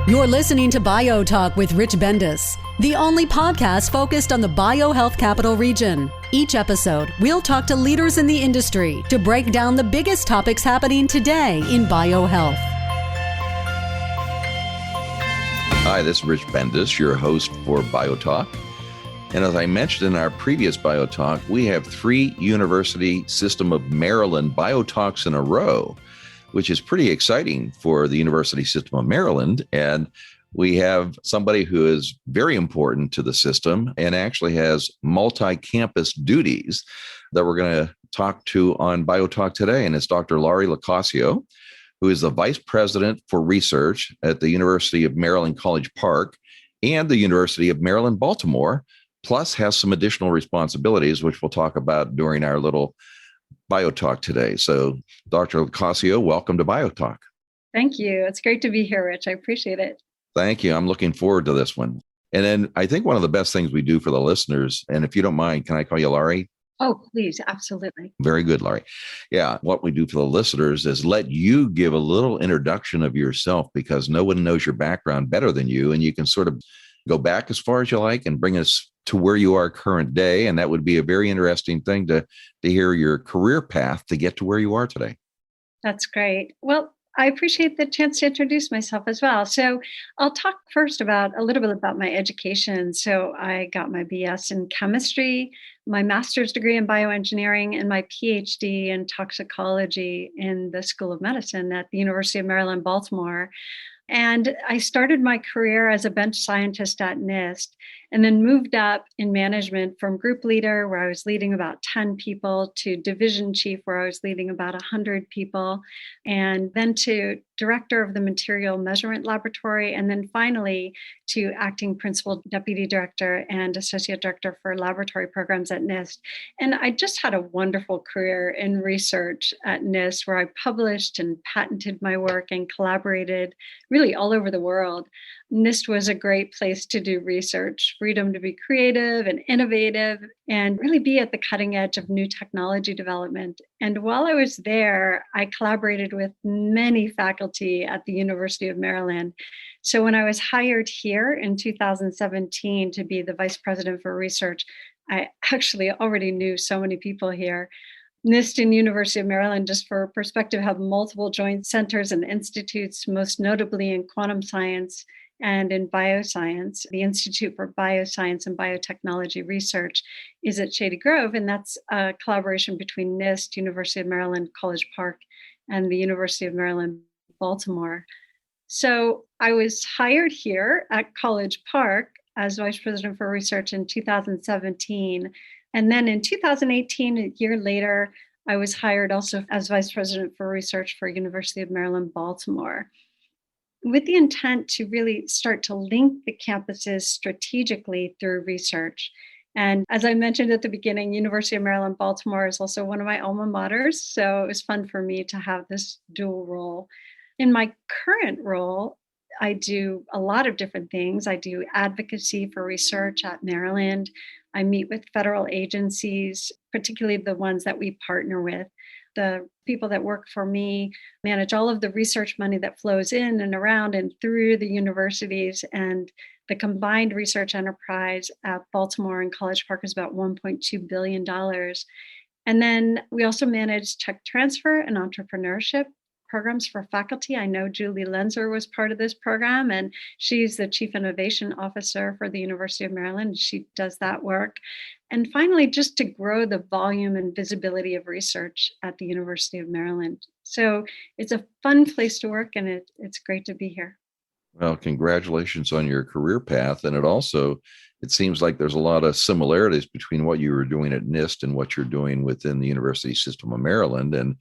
You're listening to BioTalk with Rich Bendis, the only podcast focused on the biohealth capital region. Each episode, we'll talk to leaders in the industry to break down the biggest topics happening today in biohealth. Hi, this is Rich Bendis, your host for BioTalk. And as I mentioned in our previous BioTalk, we have 3 University System of Maryland BioTalks in a row, which is pretty exciting for the University System of Maryland. And we have somebody who is very important to the system and actually has multi-campus duties that we're going to talk to on BioTalk today. And it's Dr. Laurie Locascio, who is the Vice President for Research at the University of Maryland College Park and the University of Maryland, Baltimore, plus has some additional responsibilities, which we'll talk about during our little BioTalk today. So, Dr. Locascio, welcome to BioTalk. Thank you. It's great to be here, Rich. I appreciate it. Thank you. I'm looking forward to this one. And then I think one of the best things we do for the listeners, and if you don't mind, can I call you Laurie? Oh, please. Absolutely. Very good, Laurie. Yeah. What we do for the listeners is let you give a little introduction of yourself because no one knows your background better than you. And you can sort of go back as far as you like and bring us to where you are current day. And that would be a very interesting thing to hear your career path to get to where you are today. That's great. Well, I appreciate the chance to introduce myself as well. So I'll talk first about a little bit about my education. So I got my BS in chemistry, my master's degree in bioengineering, and my PhD in toxicology in the School of Medicine at the University of Maryland, Baltimore. And I started my career as a bench scientist at NIST and then moved up in management from group leader, where I was leading about 10 people, to division chief, where I was leading about 100 people, and then to director of the material measurement laboratory, and then finally to acting principal deputy director and associate director for laboratory programs at NIST. And I just had a wonderful career in research at NIST, where I published and patented my work and collaborated really all over the world. NIST was a great place to do research, freedom to be creative and innovative, and really be at the cutting edge of new technology development. And while I was there, I collaborated with many faculty at the University of Maryland. So when I was hired here in 2017 to be the Vice President for Research, I actually already knew so many people here. NIST and University of Maryland, just for perspective, have multiple joint centers and institutes, most notably in quantum science and in bioscience. The Institute for Bioscience and Biotechnology Research is at Shady Grove, and that's a collaboration between NIST, University of Maryland College Park, and the University of Maryland, Baltimore. So I was hired here at College Park as Vice President for Research in 2017. And then in 2018, a year later, I was hired also as Vice President for Research for University of Maryland, Baltimore, with the intent to really start to link the campuses strategically through research. And as I mentioned at the beginning, University of Maryland, Baltimore is also one of my alma maters. So it was fun for me to have this dual role. In my current role, I do a lot of different things. I do advocacy for research at Maryland. I meet with federal agencies, particularly the ones that we partner with. The people that work for me manage all of the research money that flows in and around and through the universities. And the combined research enterprise at Baltimore and College Park is about $1.2 billion. And then we also manage tech transfer and entrepreneurship programs for faculty. I know Julie Lenzer was part of this program, and she's the Chief Innovation Officer for the University of Maryland. She does that work. And finally, just to grow the volume and visibility of research at the University of Maryland. So it's a fun place to work, and it's great to be here. Well, congratulations on your career path. And it seems like there's a lot of similarities between what you were doing at NIST and what you're doing within the University System of Maryland. And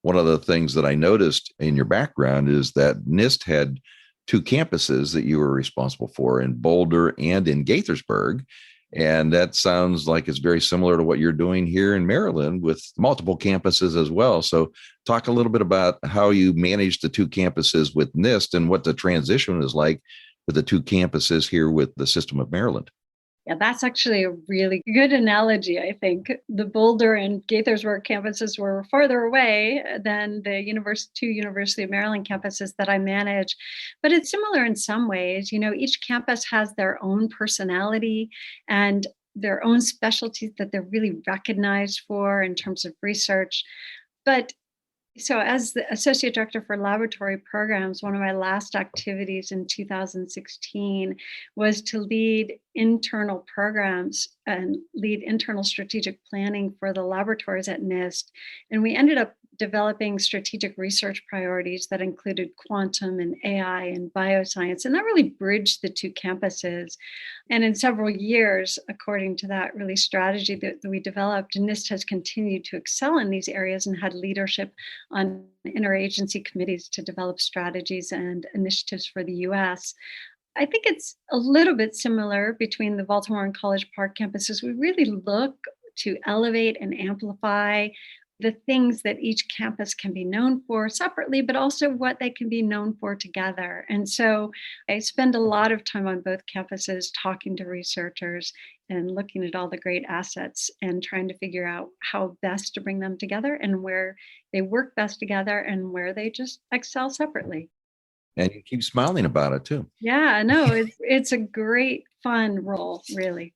one of the things that I noticed in your background is that NIST had 2 campuses that you were responsible for in Boulder and in Gaithersburg. And that sounds like it's very similar to what you're doing here in Maryland with multiple campuses as well. So talk a little bit about how you manage the 2 campuses with NIST and what the transition is like with the 2 campuses here with the System of Maryland. Yeah, that's actually a really good analogy, I think. The Boulder and Gaithersburg campuses were farther away than the two University of Maryland campuses that I manage. But it's similar in some ways. Each campus has their own personality and their own specialties that they're really recognized for in terms of research. But so, as the Associate Director for Laboratory Programs, one of my last activities in 2016 was to lead internal programs and lead internal strategic planning for the laboratories at NIST. And we ended up developing strategic research priorities that included quantum and AI and bioscience. And that really bridged the two campuses. And in several years, according to that really strategy that we developed, NIST has continued to excel in these areas and had leadership on interagency committees to develop strategies and initiatives for the US. I think it's a little bit similar between the Baltimore and College Park campuses. We really look to elevate and amplify the things that each campus can be known for separately, but also what they can be known for together. And so I spend a lot of time on both campuses talking to researchers and looking at all the great assets and trying to figure out how best to bring them together and where they work best together and where they just excel separately. And you keep smiling about it too. Yeah, no, it's a great, fun role, really.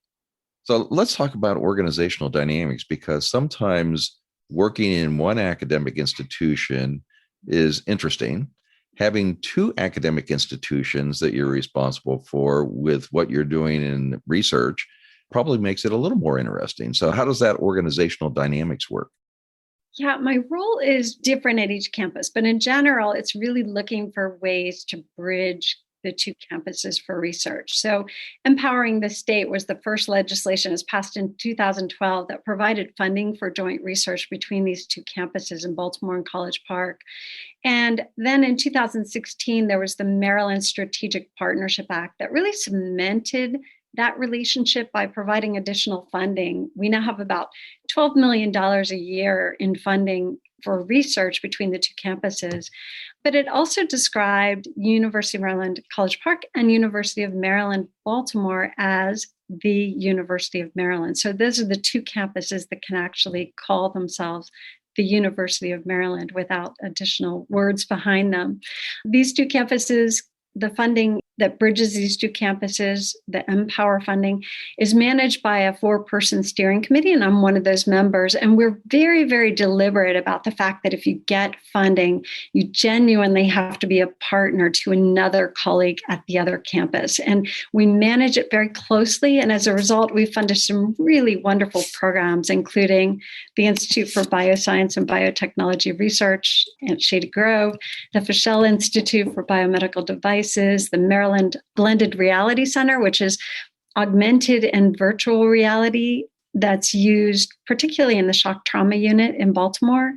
So let's talk about organizational dynamics, because sometimes working in one academic institution is interesting. Having two academic institutions that you're responsible for with what you're doing in research probably makes it a little more interesting. So how does that organizational dynamics work? Yeah, my role is different at each campus, but in general, it's really looking for ways to bridge the two campuses for research. So Empowering the State was the first legislation. It was passed in 2012 that provided funding for joint research between these two campuses in Baltimore and College Park. And then in 2016, there was the Maryland Strategic Partnership Act that really cemented that relationship by providing additional funding. We now have about $12 million a year in funding for research between the two campuses. But it also described University of Maryland College Park and University of Maryland Baltimore as the University of Maryland. So those are the two campuses that can actually call themselves the University of Maryland without additional words behind them. These two campuses, the funding that bridges these two campuses, the Empower funding, is managed by a 4-person steering committee, and I'm one of those members. And we're very, very deliberate about the fact that if you get funding, you genuinely have to be a partner to another colleague at the other campus. And we manage it very closely. And as a result, we've funded some really wonderful programs, including the Institute for Bioscience and Biotechnology Research at Shady Grove, the Fischel Institute for Biomedical Devices, the Maryland Blended Reality Center, which is augmented and virtual reality that's used particularly in the shock trauma unit in Baltimore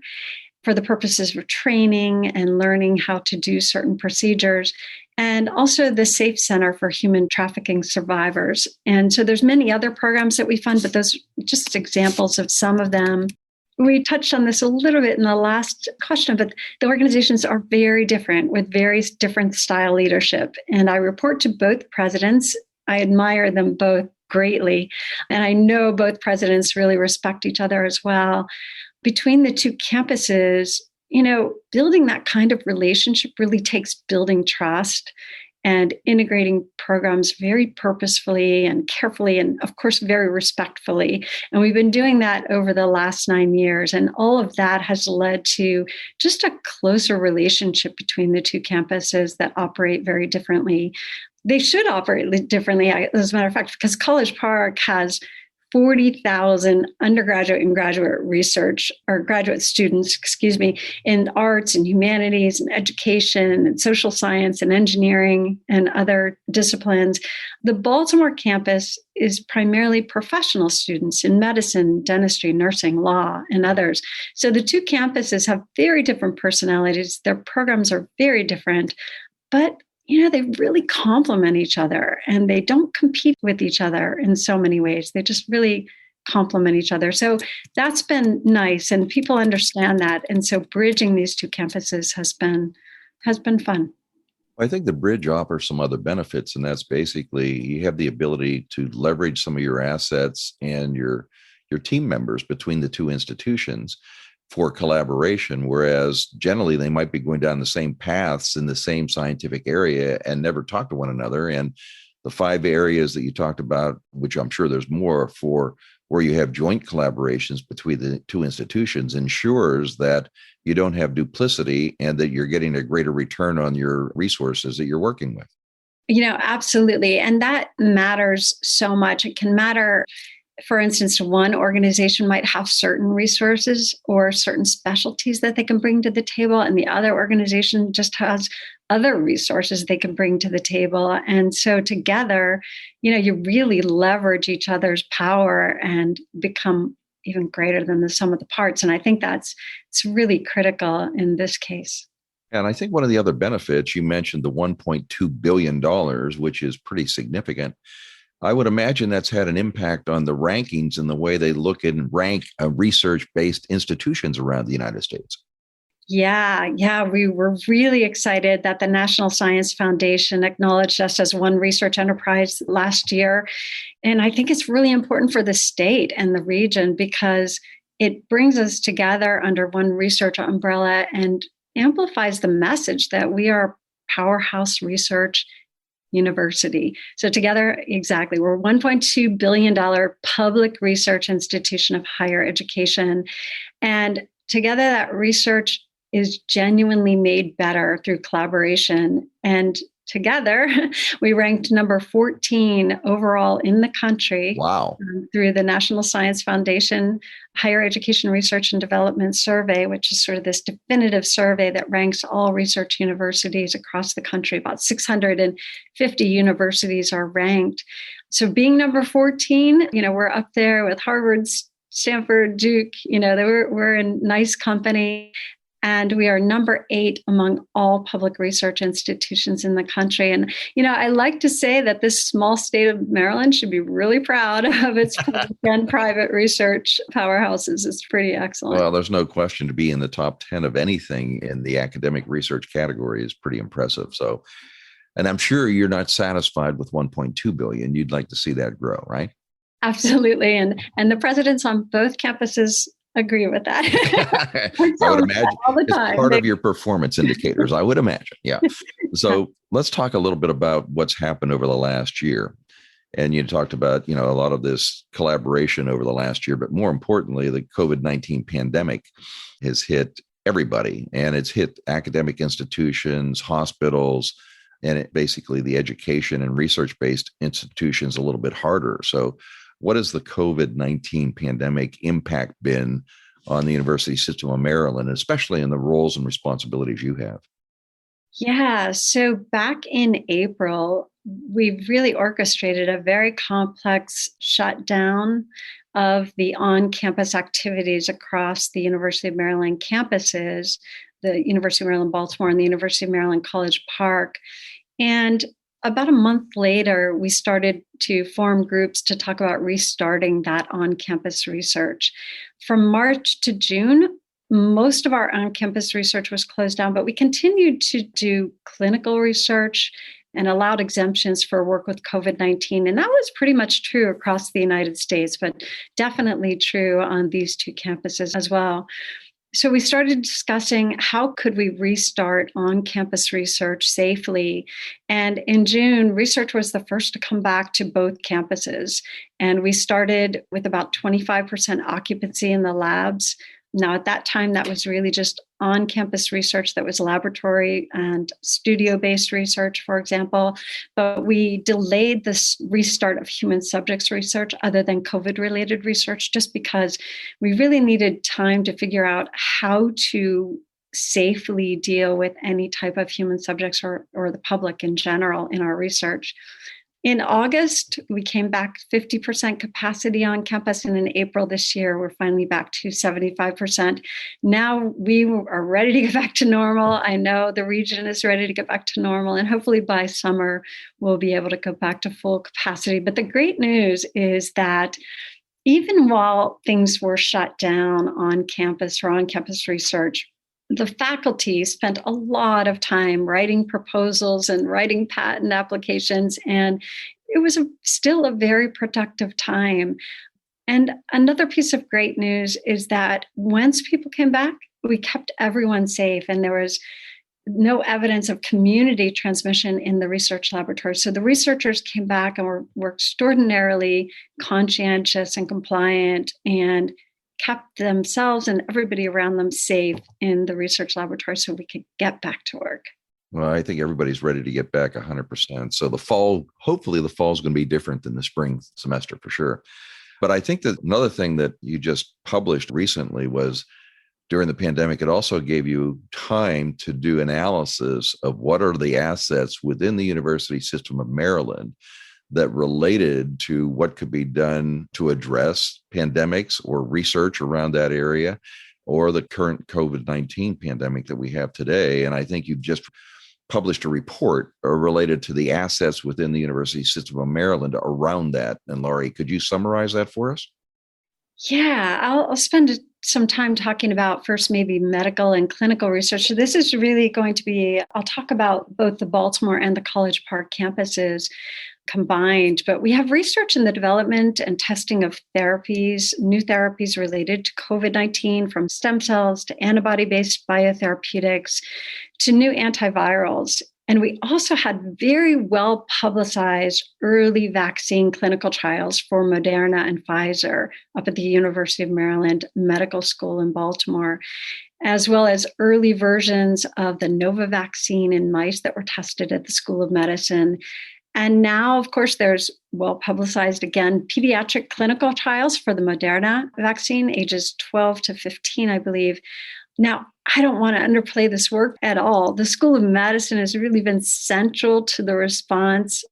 for the purposes of training and learning how to do certain procedures, and also the Safe Center for Human Trafficking Survivors. And so there's many other programs that we fund, but those are just examples of some of them. We touched on this a little bit in the last question, but the organizations are very different with very different style leadership. And I report to both presidents. I admire them both greatly. And I know both presidents really respect each other as well. Between the two campuses, building that kind of relationship really takes building trust and integrating programs very purposefully and carefully, and of course, very respectfully. And we've been doing that over the last 9 years. And all of that has led to just a closer relationship between the two campuses that operate very differently. They should operate differently, as a matter of fact, because College Park has 40,000 undergraduate and graduate research or graduate students, in arts and humanities and education and social science and engineering and other disciplines. The Baltimore campus is primarily professional students in medicine, dentistry, nursing, law, and others. So the two campuses have very different personalities. Their programs are very different, but they really complement each other and they don't compete with each other in so many ways. They just really complement each other. So that's been nice and people understand that. And so bridging these two campuses has been fun. I think the bridge offers some other benefits, and that's basically you have the ability to leverage some of your assets and your team members between the two institutions for collaboration, whereas generally they might be going down the same paths in the same scientific area and never talk to one another. And the 5 areas that you talked about, which I'm sure there's more for where you have joint collaborations between the two institutions, ensures that you don't have duplicity and that you're getting a greater return on your resources that you're working with. Absolutely. And that matters so much. It can matter. For instance, one organization might have certain resources or certain specialties that they can bring to the table, and the other organization just has other resources they can bring to the table. And so together, you really leverage each other's power and become even greater than the sum of the parts. And I think it's really critical in this case. And I think one of the other benefits, you mentioned the $1.2 billion, which is pretty significant. I would imagine that's had an impact on the rankings and the way they look and rank research-based institutions around the United States. Yeah. We were really excited that the National Science Foundation acknowledged us as one research enterprise last year. And I think it's really important for the state and the region because it brings us together under one research umbrella and amplifies the message that we are powerhouse research university. So together, exactly, we're a $1.2 billion public research institution of higher education. And together, that research is genuinely made better through collaboration. And together, we ranked number 14 overall in the country. Wow. Through the National Science Foundation Higher Education Research and Development Survey, which is sort of this definitive survey that ranks all research universities across the country. About 650 universities are ranked. So being number 14, we're up there with Harvard, Stanford, Duke, we're in nice company. And we are number 8 among all public research institutions in the country. And, I like to say that this small state of Maryland should be really proud of its public and private research powerhouses. It's pretty excellent. Well, there's no question to be in the top 10 of anything in the academic research category is pretty impressive. So, and I'm sure you're not satisfied with 1.2 billion. You'd like to see that grow, right? Absolutely. And the presidents on both campuses agree with that. I would imagine all the time. It's part of your performance indicators, I would imagine. Yeah. So let's talk a little bit about what's happened over the last year. And you talked about, a lot of this collaboration over the last year, but more importantly, the COVID-19 pandemic has hit everybody, and it's hit academic institutions, hospitals, and basically the education and research-based institutions a little bit harder. So what has the COVID-19 pandemic impact been on the University System of Maryland, especially in the roles and responsibilities you have? Yeah, so back in April, we really orchestrated a very complex shutdown of the on-campus activities across the University of Maryland campuses, the University of Maryland, Baltimore, and the University of Maryland, College Park. And about a month later, we started to form groups to talk about restarting that on-campus research. From March to June, most of our on-campus research was closed down, but we continued to do clinical research and allowed exemptions for work with COVID-19. And that was pretty much true across the United States, but definitely true on these 2 campuses as well. So we started discussing how could we restart on-campus research safely. And in June, research was the first to come back to both campuses. And we started with about 25% occupancy in the labs. Now, at that time, that was really just on-campus research that was laboratory and studio-based research, for example. But we delayed this restart of human subjects research other than COVID-related research, just because we really needed time to figure out how to safely deal with any type of human subjects or the public in general in our research. In August, we came back 50% capacity on campus, and in April this year, we're finally back to 75%. Now we are ready to get back to normal. I know the region is ready to get back to normal, and hopefully by summer, we'll be able to go back to full capacity. But the great news is that even while things were shut down on campus for on-campus research, the faculty spent a lot of time writing proposals and writing patent applications, and it was still a very productive time. And another piece of great news is that once people came back, we kept everyone safe, and there was no evidence of community transmission in the research laboratory. So the researchers came back and were extraordinarily conscientious and compliant and kept themselves and everybody around them safe in the research laboratory so we could get back to work. Well, I think everybody's ready to get back 100%. So hopefully the fall is going to be different than the spring semester for sure. But I think that another thing that you just published recently was during the pandemic, it also gave you time to do analysis of what are the assets within the University System of Maryland that related to what could be done to address pandemics or research around that area or the current COVID-19 pandemic that we have today. And I think you've just published a report related to the assets within the University System of Maryland around that. And Laurie, could you summarize that for us? Yeah, I'll spend some time talking about first maybe medical and clinical research. So this is really going to be, I'll talk about both the Baltimore and the College Park campuses combined, but we have research in the development and testing of therapies, new therapies related to COVID-19, from stem cells to antibody-based biotherapeutics to new antivirals. And we also had very well publicized early vaccine clinical trials for Moderna and Pfizer up at the University of Maryland Medical School in Baltimore, as well as early versions of the Nova vaccine in mice that were tested at the School of Medicine. And now, of course, there's well-publicized, again, pediatric clinical trials for the Moderna vaccine, ages 12 to 15, I believe. Now, I don't want to underplay this work at all. The School of Medicine has really been central to the response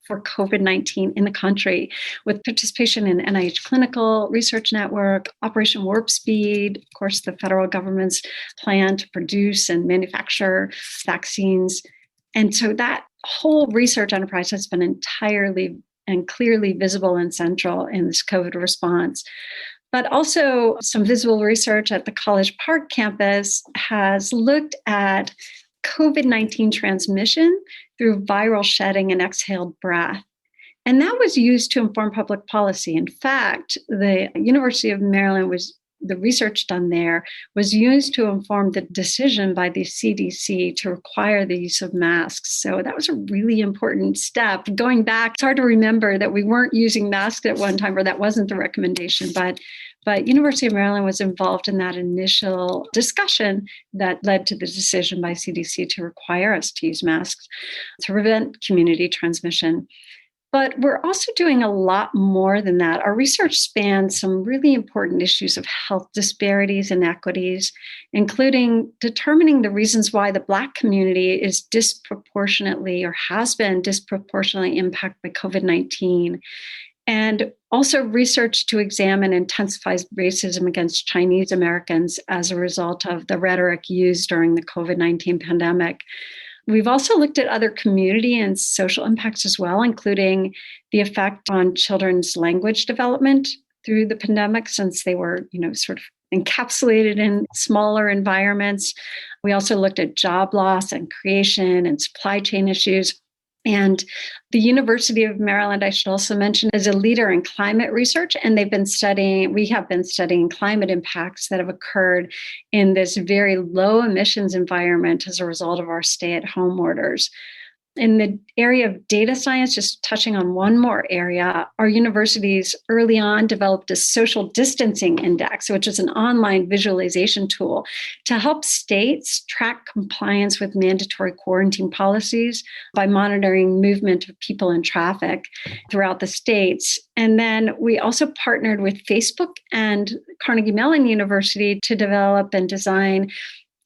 for COVID-19 in the country, with participation in NIH Clinical Research Network, Operation Warp Speed, of course, the federal government's plan to produce and manufacture vaccines. And so that whole research enterprise has been entirely and clearly visible and central in this COVID response. But also some visible research at the College Park campus has looked at COVID-19 transmission through viral shedding and exhaled breath. And that was used to inform public policy. In fact, the University of Maryland the research done there was used to inform the decision by the CDC to require the use of masks. So that was a really important step. Going back, it's hard to remember that we weren't using masks at one time, or that wasn't the recommendation, but University of Maryland was involved in that initial discussion that led to the decision by CDC to require us to use masks to prevent community transmission. But we're also doing a lot more than that. Our research spans some really important issues of health disparities and inequities, including determining the reasons why the Black community is disproportionately or has been disproportionately impacted by COVID-19. And also research to examine intensified racism against Chinese Americans as a result of the rhetoric used during the COVID-19 pandemic. We've also looked at other community and social impacts as well, including the effect on children's language development through the pandemic, since they were, sort of encapsulated in smaller environments. We also looked at job loss and creation and supply chain issues. And the University of Maryland, I should also mention, is a leader in climate research, and we have been studying climate impacts that have occurred in this very low emissions environment as a result of our stay-at-home orders. In the area of data science, just touching on one more area, our universities early on developed a social distancing index, which is an online visualization tool to help states track compliance with mandatory quarantine policies by monitoring movement of people in traffic throughout the states. And then we also partnered with Facebook and Carnegie Mellon University to develop and design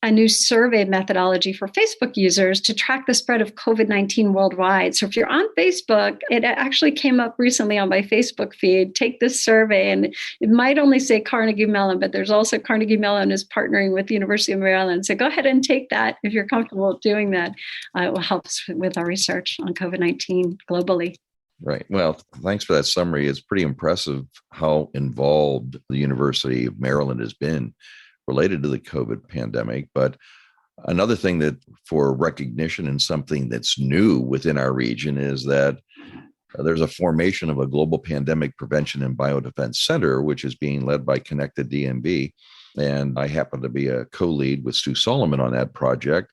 a new survey methodology for Facebook users to track the spread of COVID-19 worldwide. So if you're on Facebook, it actually came up recently on my Facebook feed, take this survey, and it might only say Carnegie Mellon, but there's also Carnegie Mellon is partnering with the University of Maryland. So go ahead and take that if you're comfortable doing that. It will help us with our research on COVID-19 globally. Right. Well, thanks for that summary. It's pretty impressive how involved the University of Maryland has been related to the COVID pandemic. But another thing that for recognition and something that's new within our region is that there's a formation of a global pandemic prevention and biodefense center, which is being led by Connected DMV. And I happen to be a co-lead with Stu Solomon on that project.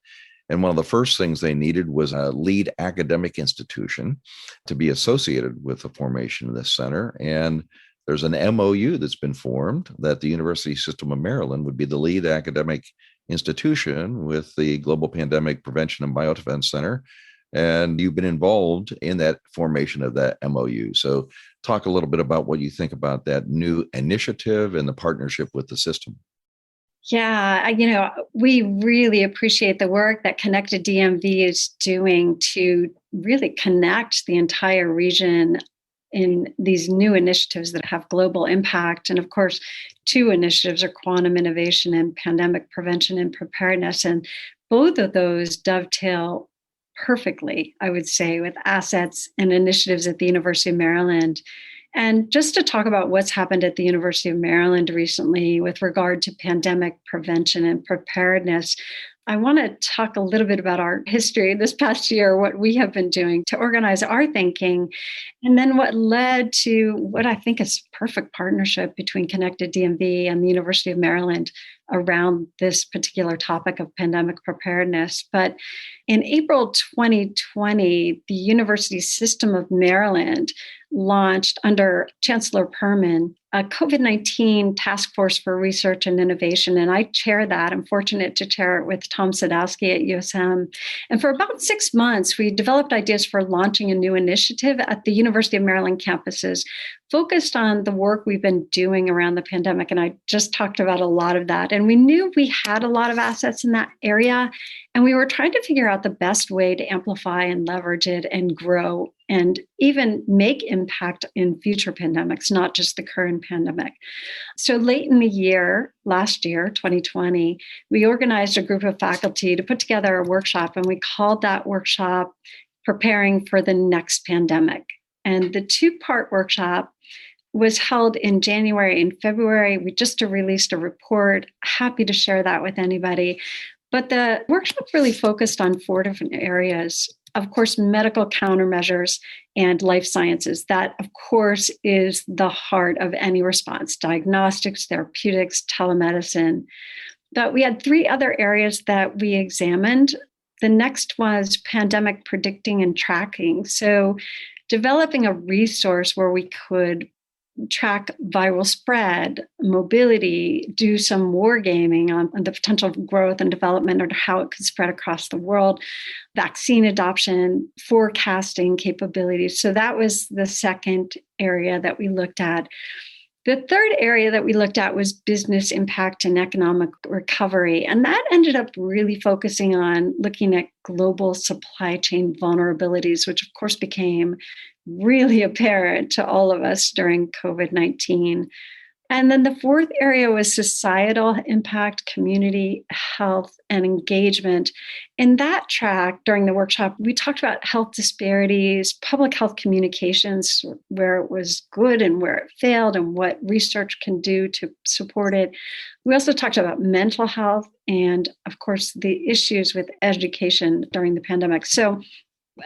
And one of the first things they needed was a lead academic institution to be associated with the formation of this center. And there's an MOU that's been formed that the University System of Maryland would be the lead academic institution with the Global Pandemic Prevention and Biodefense Center. And you've been involved in that formation of that MOU. So talk a little bit about what you think about that new initiative and the partnership with the system. Yeah, we really appreciate the work that Connected DMV is doing to really connect the entire region in these new initiatives that have global impact. And of course, two initiatives are quantum innovation and pandemic prevention and preparedness. And both of those dovetail perfectly, I would say, with assets and initiatives at the University of Maryland. And just to talk about what's happened at the University of Maryland recently with regard to pandemic prevention and preparedness, I want to talk a little bit about our history this past year, what we have been doing to organize our thinking, and then what led to what I think is perfect partnership between Connected DMV and the University of Maryland around this particular topic of pandemic preparedness. But in April 2020, the University System of Maryland launched under Chancellor Perman a COVID-19 task force for research and innovation. And I chair that. I'm fortunate to chair it with Tom Sadowski at USM. And for about 6 months, we developed ideas for launching a new initiative at the University of Maryland campuses focused on the work we've been doing around the pandemic. And I just talked about a lot of that. And we knew we had a lot of assets in that area. And we were trying to figure out the best way to amplify and leverage it and grow and even make impact in future pandemics, not just the current pandemic. So late in the year, last year, 2020, we organized a group of faculty to put together a workshop, and we called that workshop Preparing for the Next Pandemic. And the two-part workshop was held in January and February. We just released a report. Happy to share that with anybody. But the workshop really focused on 4 different areas. Of course, medical countermeasures and life sciences. That, of course, is the heart of any response: diagnostics, therapeutics, telemedicine. But we had 3 other areas that we examined. The next was pandemic predicting and tracking. So developing a resource where we could track viral spread, mobility, do some wargaming on the potential growth and development or how it could spread across the world, vaccine adoption, forecasting capabilities. So that was the second area that we looked at. The third area that we looked at was business impact and economic recovery. And that ended up really focusing on looking at global supply chain vulnerabilities, which of course became really apparent to all of us during COVID-19. And then the fourth area was societal impact, community health, and engagement. In that track, during the workshop, we talked about health disparities, public health communications, where it was good and where it failed, and what research can do to support it. We also talked about mental health and, of course, the issues with education during the pandemic. So,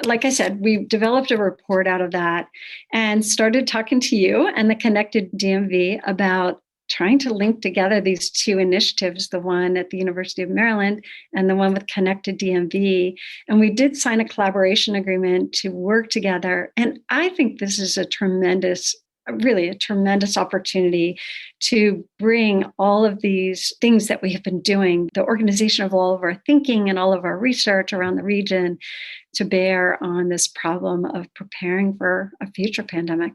like I said, we developed a report out of that and started talking to you and the Connected DMV about trying to link together these 2 initiatives, the one at the University of Maryland and the one with Connected DMV. And we did sign a collaboration agreement to work together. And I think this is really a tremendous opportunity to bring all of these things that we have been doing, the organization of all of our thinking and all of our research around the region, to bear on this problem of preparing for a future pandemic.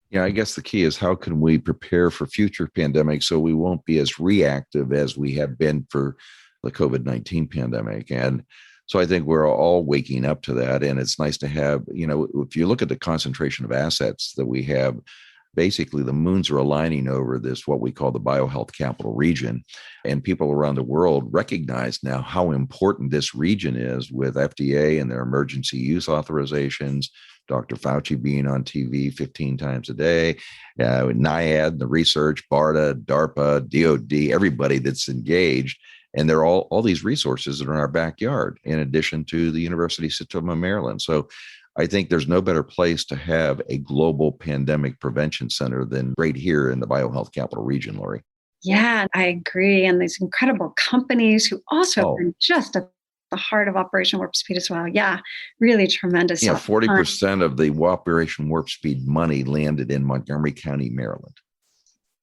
Yeah, I guess the key is how can we prepare for future pandemics so we won't be as reactive as we have been for the COVID-19 pandemic. And so I think we're all waking up to that. And it's nice to have, if you look at the concentration of assets that we have, basically the moons are aligning over this, what we call the biohealth capital region. And people around the world recognize now how important this region is with FDA and their emergency use authorizations, Dr. Fauci being on TV 15 times a day, NIAID, the research, BARDA, DARPA, DOD, everybody that's engaged. And they're all these resources that are in our backyard, in addition to the University System of Maryland. So I think there's no better place to have a global pandemic prevention center than right here in the biohealth capital region, Laurie. Yeah, I agree. And these incredible companies who also have been just at the heart of Operation Warp Speed as well. Yeah, really tremendous. 40% of the Operation Warp Speed money landed in Montgomery County, Maryland.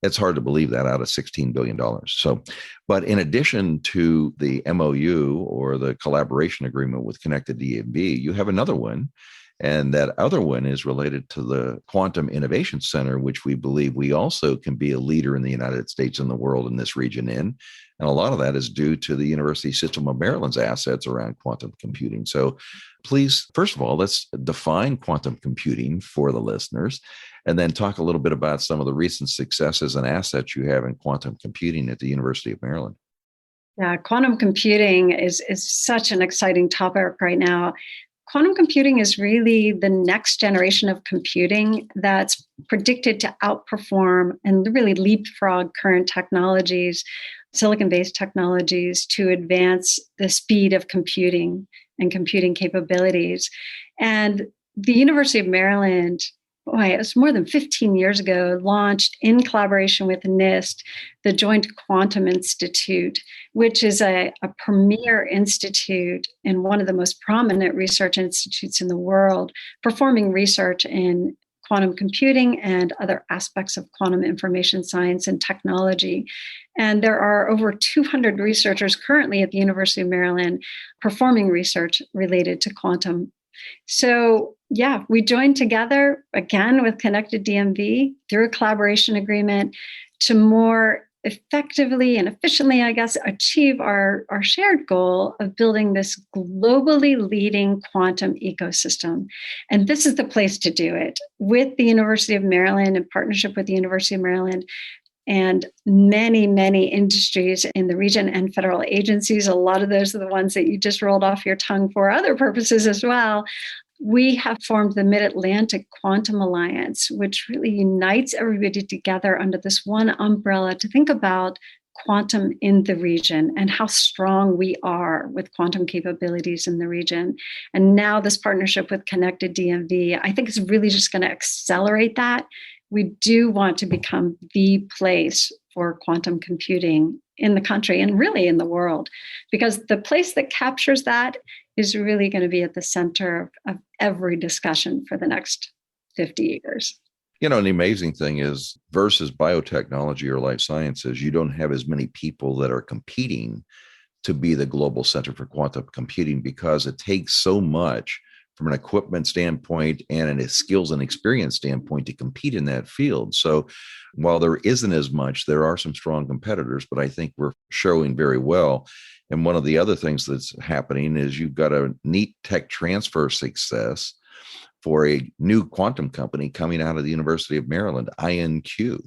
It's hard to believe that out of $16 billion. So, but in addition to the MOU or the collaboration agreement with Connected DMV, you have another one. And that other one is related to the Quantum Innovation Center, which we believe we also can be a leader in the United States and the world in this region in. And a lot of that is due to the University System of Maryland's assets around quantum computing. So please, first of all, let's define quantum computing for the listeners, and then talk a little bit about some of the recent successes and assets you have in quantum computing at the University of Maryland. Yeah, quantum computing is such an exciting topic right now. Quantum computing is really the next generation of computing that's predicted to outperform and really leapfrog current technologies, silicon-based technologies, to advance the speed of computing and computing capabilities. And the University of Maryland, it was more than 15 years ago, launched in collaboration with NIST, the Joint Quantum Institute, which is a premier institute and one of the most prominent research institutes in the world, performing research in quantum computing and other aspects of quantum information science and technology. And there are over 200 researchers currently at the University of Maryland performing research related to quantum. So, yeah, we joined together again with Connected DMV through a collaboration agreement to more effectively and efficiently, I guess, achieve our shared goal of building this globally leading quantum ecosystem. And this is the place to do it with the University of Maryland, in partnership with the University of Maryland, and many, many industries in the region and federal agencies. A lot of those are the ones that you just rolled off your tongue for other purposes as well. We have formed the Mid-Atlantic Quantum Alliance, which really unites everybody together under this one umbrella to think about quantum in the region and how strong we are with quantum capabilities in the region. And now this partnership with Connected DMV, I think is really just going to accelerate that. We do want to become the place for quantum computing in the country and really in the world, because the place that captures that is really going to be at the center of every discussion for the next 50 years. And the amazing thing is, versus biotechnology or life sciences, you don't have as many people that are competing to be the global center for quantum computing, because it takes so much from an equipment standpoint and a skills and experience standpoint to compete in that field. So while there isn't as much, there are some strong competitors, but I think we're showing very well. And one of the other things that's happening is you've got a neat tech transfer success for a new quantum company coming out of the University of Maryland, IonQ,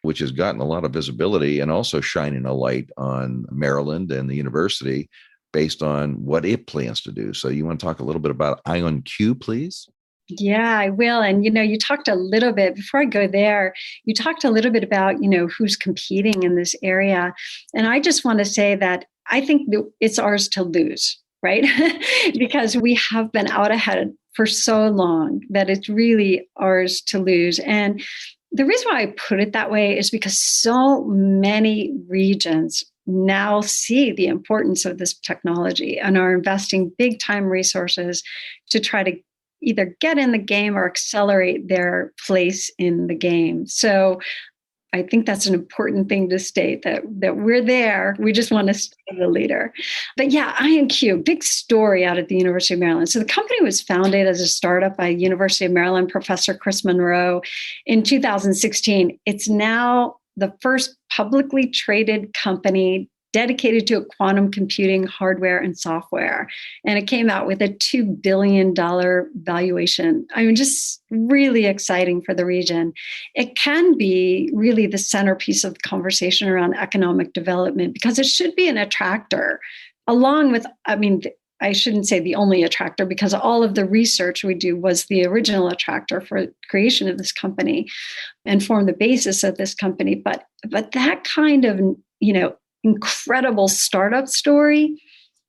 which has gotten a lot of visibility and also shining a light on Maryland and the university based on what it plans to do. So you want to talk a little bit about IonQ, please? Yeah, I will. And, you talked a little bit, before I go there, you talked a little bit about, who's competing in this area. And I just want to say that I think it's ours to lose, right? Because we have been out ahead for so long that it's really ours to lose. And the reason why I put it that way is because so many regions now see the importance of this technology and are investing big time resources to try to either get in the game or accelerate their place in the game. So I think that's an important thing to state, that we're there. We just want to stay the leader. But yeah, IonQ, big story out at the University of Maryland. So the company was founded as a startup by University of Maryland professor Chris Monroe in 2016. It's now the first publicly traded company dedicated to quantum computing hardware and software. And it came out with a $2 billion valuation. I mean, just really exciting for the region. It can be really the centerpiece of the conversation around economic development because it should be an attractor, along with, I shouldn't say the only attractor, because all of the research we do was the original attractor for creation of this company and formed the basis of this company. But that kind of, incredible startup story,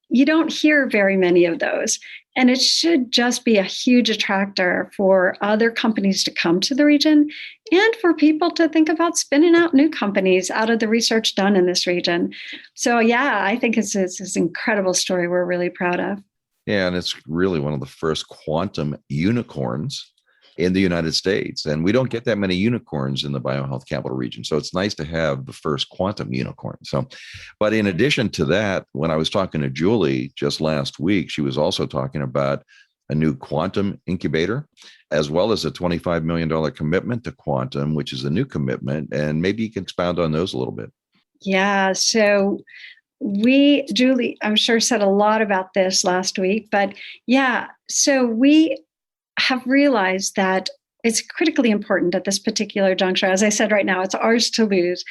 you don't hear very many of those. And it should just be a huge attractor for other companies to come to the region and for people to think about spinning out new companies out of the research done in this region. So, yeah, I think it's this incredible story we're really proud of. Yeah, and it's really one of the first quantum unicorns in the United States. And we don't get that many unicorns in the biohealth capital region. So it's nice to have the first quantum unicorn. So, but in addition to that, when I was talking to Julie just last week, she was also talking about a new quantum incubator, as well as a $25 million commitment to quantum, which is a new commitment. And maybe you can expound on those a little bit. Yeah. So Julie, I'm sure said a lot about this last week, but yeah, so we have realized that it's critically important at this particular juncture. As I said, right now, it's ours to lose,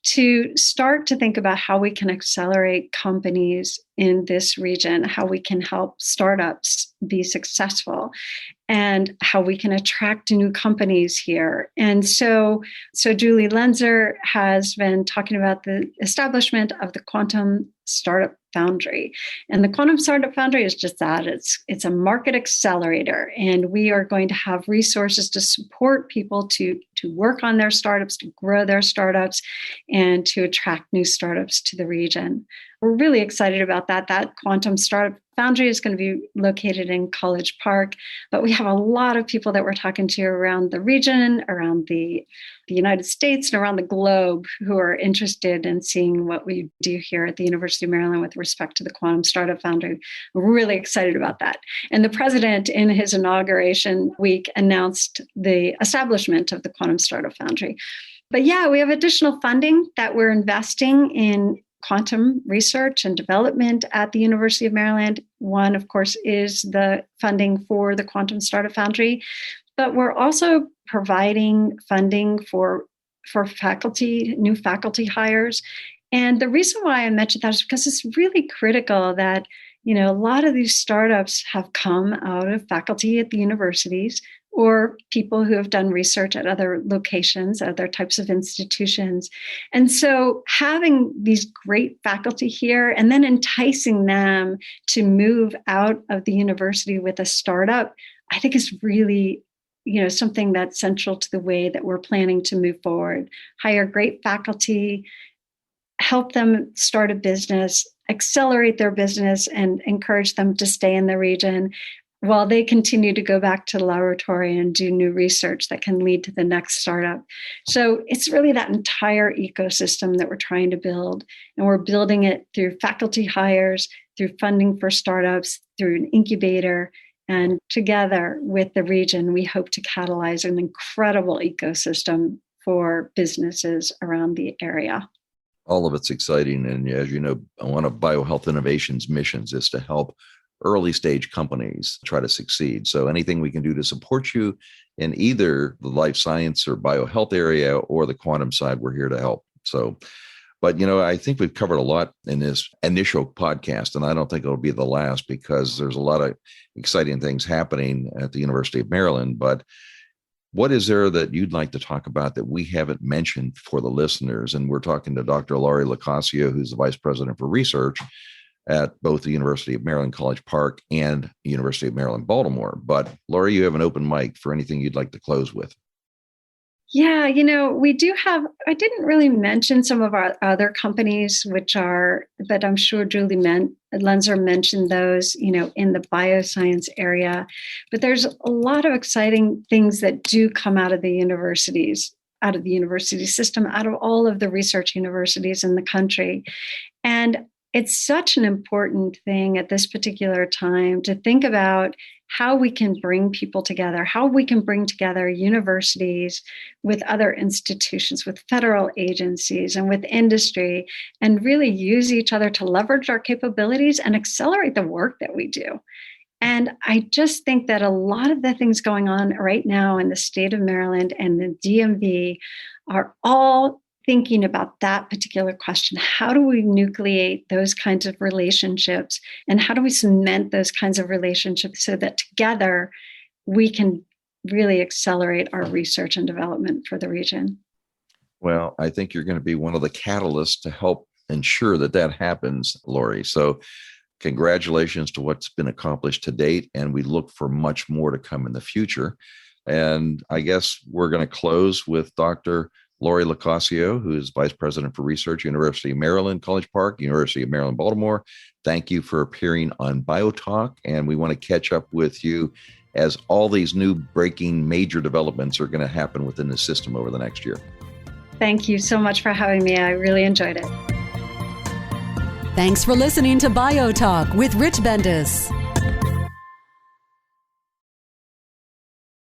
to start to think about how we can accelerate companies in this region, how we can help startups be successful, and how we can attract new companies here. And so Julie Lenzer has been talking about the establishment of the Quantum Startup Foundry. And the Quantum Startup Foundry is just that. It's a market accelerator. And we are going to have resources to support people to work on their startups, to grow their startups, and to attract new startups to the region. We're really excited about that. That Quantum Startup Foundry is going to be located in College Park, but we have a lot of people that we're talking to around the region, around the United States, and around the globe who are interested in seeing what we do here at the University of Maryland with respect to the Quantum Startup Foundry. We're really excited about that. And the president, in his inauguration week, announced the establishment of the Quantum Startup Foundry. But yeah, we have additional funding that we're investing in quantum research and development at the University of Maryland. One, of course, is the funding for the Quantum Startup Foundry, but we're also providing funding for faculty, new faculty hires. And the reason why I mentioned that is because it's really critical that, a lot of these startups have come out of faculty at the universities or people who have done research at other locations, other types of institutions. And so having these great faculty here and then enticing them to move out of the university with a startup, I think is really, something that's central to the way that we're planning to move forward. Hire great faculty, help them start a business, accelerate their business, and encourage them to stay in the region while they continue to go back to the laboratory and do new research that can lead to the next startup. So it's really that entire ecosystem that we're trying to build. And we're building it through faculty hires, through funding for startups, through an incubator. And together with the region, we hope to catalyze an incredible ecosystem for businesses around the area. All of it's exciting. And as you know, one of BioHealth Innovation's missions is to help early stage companies try to succeed. So anything we can do to support you in either the life science or biohealth area or the quantum side, we're here to help. So, but I think we've covered a lot in this initial podcast, and I don't think it'll be the last because there's a lot of exciting things happening at the University of Maryland. But what is there that you'd like to talk about that we haven't mentioned for the listeners? And we're talking to Dr. Laurie Locascio, who's the Vice President for Research at both the University of Maryland, College Park, and University of Maryland, Baltimore. But Laurie, you have an open mic for anything you'd like to close with. Yeah, we do have, I didn't really mention some of our other companies, but I'm sure Julie Lenzer mentioned those, in the bioscience area. But there's a lot of exciting things that do come out of the universities, out of the university system, out of all of the research universities in the country. And it's such an important thing at this particular time to think about how we can bring people together, how we can bring together universities with other institutions, with federal agencies and with industry, and really use each other to leverage our capabilities and accelerate the work that we do. And I just think that a lot of the things going on right now in the state of Maryland and the DMV are all thinking about that particular question. How do we nucleate those kinds of relationships? And how do we cement those kinds of relationships so that together we can really accelerate our research and development for the region? Well, I think you're going to be one of the catalysts to help ensure that that happens, Laurie. So congratulations to what's been accomplished to date, and we look for much more to come in the future. And I guess we're going to close with Dr. Laurie Locascio, who is Vice President for Research, University of Maryland, College Park, University of Maryland, Baltimore. Thank you for appearing on BioTalk, and we want to catch up with you as all these new breaking major developments are going to happen within the system over the next year. Thank you so much for having me. I really enjoyed it. Thanks for listening to BioTalk with Rich Bendis.